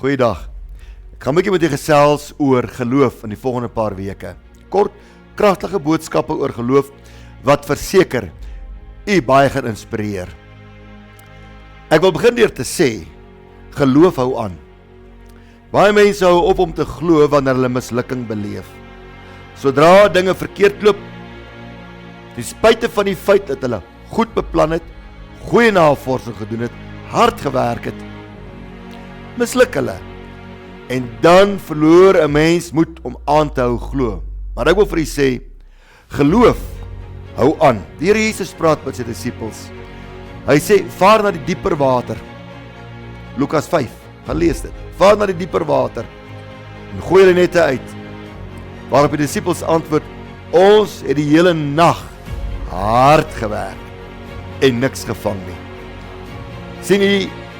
Goeiedag. Ek gaan 'n bietjie met julle gesels oor geloof in die volgende paar weke. Kort, kragtige boodskappe oor geloof wat verseker u baie gaan inspireer. Ek wil begin deur te sê, geloof hou aan. Baie mense hou op om te glo wanneer hulle mislukking beleef. Sodra dinge verkeerd loop, ten spyte van die feit dat hulle goed beplan het, goeie navorsing gedoen het, hard gewerk het, misluk hulle. En dan verloor 'n mens moed om aan te hou glo. Maar ek wil vir u sê, geloof hou aan. Die Here Jesus praat met sy disippels. Hy sê, vaar na die dieper water. Lukas 5, gaan lees dit. Vaar na die dieper water en gooi hulle nette uit. Waarop die disippels antwoord, ons het die hele nag hard gewerk en niks gevang nie.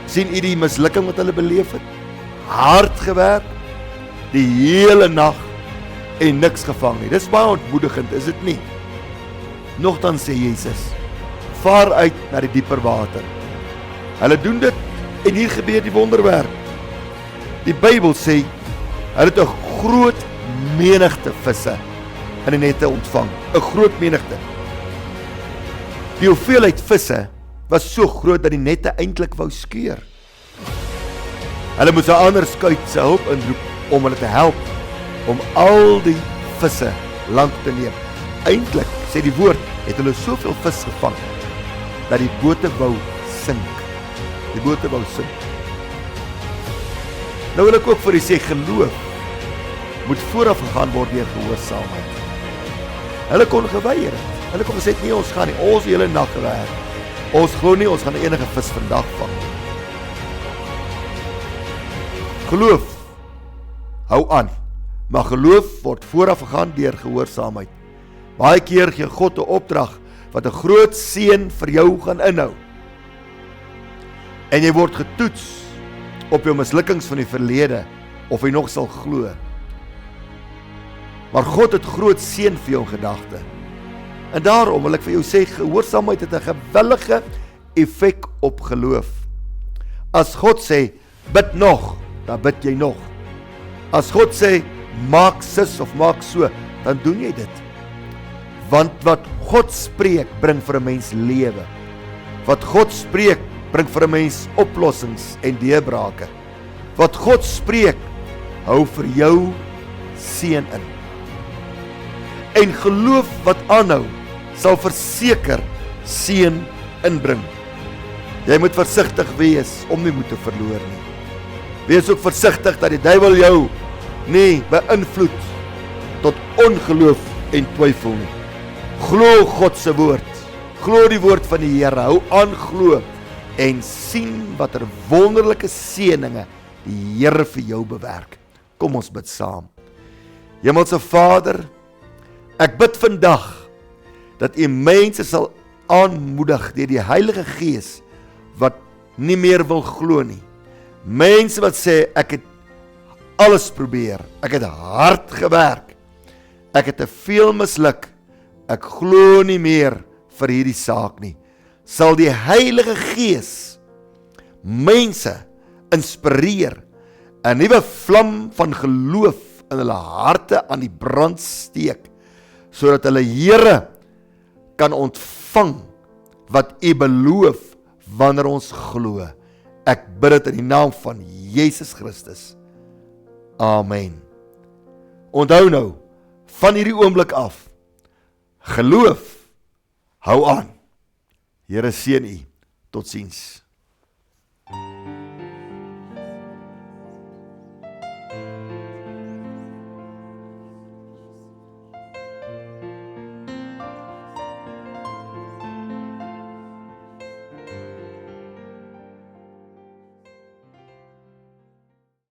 Sien u die mislukking wat hulle beleef het? Hard gewerk, die hele nag en niks gevang nie. Dis baie ontmoedigend, is dit nie? Nogtans sê Jesus, vaar uit na die dieper water. Hulle doen dit en hier gebeur die wonderwerk. Die Bybel sê, hulle het 'n groot menigte visse in die nette ontvang. 'n Groot menigte. Die hoeveelheid visse was so groot dat die nette eintlik wou skeur. Hulle moes 'n ander skuit se hulp inroep om hulle te help om al die visse lank te neem. Eintlik, sê die woord, het hulle soveel vis gevang dat die bote wou sink. Die bote wou sink. Nou wil ek ook vir u sê, geloof moet vooraf gegaan word deur gehoorsaamheid. Hulle kon geweier het. Hulle kon gesê, nee, ons gaan nie, ons hele nag gewerk. Ons glo nie, ons gaan enige vis vandag vang. Geloof hou aan, maar geloof word vooraf gegaan deur gehoorsaamheid. Baie keer gee God 'n opdrag wat 'n groot seën vir jou gaan inhou. En jy word getoets op jou mislukkings van die verlede, of jy nog sal glo. Maar God het groot seën vir jou in gedagte. En daarom wil ek vir jou sê, gehoorsaamheid het 'n geweldige effek op geloof. As God sê, bid nog, dan bid jy nog. As God sê, maak sis of maak so, dan doen jy dit. Want wat God spreek, bring vir 'n mens lewe. Wat God spreek, bring vir 'n mens oplossings en deurbrake. Wat God spreek, hou vir jou seën in. En geloof wat aanhou, sal verseker seën inbring. Jy moet versigtig wees om nie moed te verloor nie. Wees ook versigtig dat die duiwel jou nie beïnvloed tot ongeloof en twyfel nie. Glo God se woord. Glo die woord van die Here. Hou aan glo en sien watter wonderlike seëninge die Here vir jou bewerk. Kom ons bid saam. Hemelse Vader, ek bid vandag dat U mense sal aanmoedig deur die Heilige Gees wat nie meer wil glo nie. Mense wat sê, ek het alles probeer, ek het hard gewerk, ek het te veel misluk, ek glo nie meer vir hierdie saak nie. Sal die Heilige Gees mense inspireer, 'n nuwe vlam van geloof in hulle harte aan die brand steek, sodat hulle Here kan ontvang wat U beloof wanneer ons glo. Ek bid dit in die naam van Jesus Christus. Amen. Onthou nou, van hierdie oomblik af, geloof hou aan. Here seën u. Totsiens.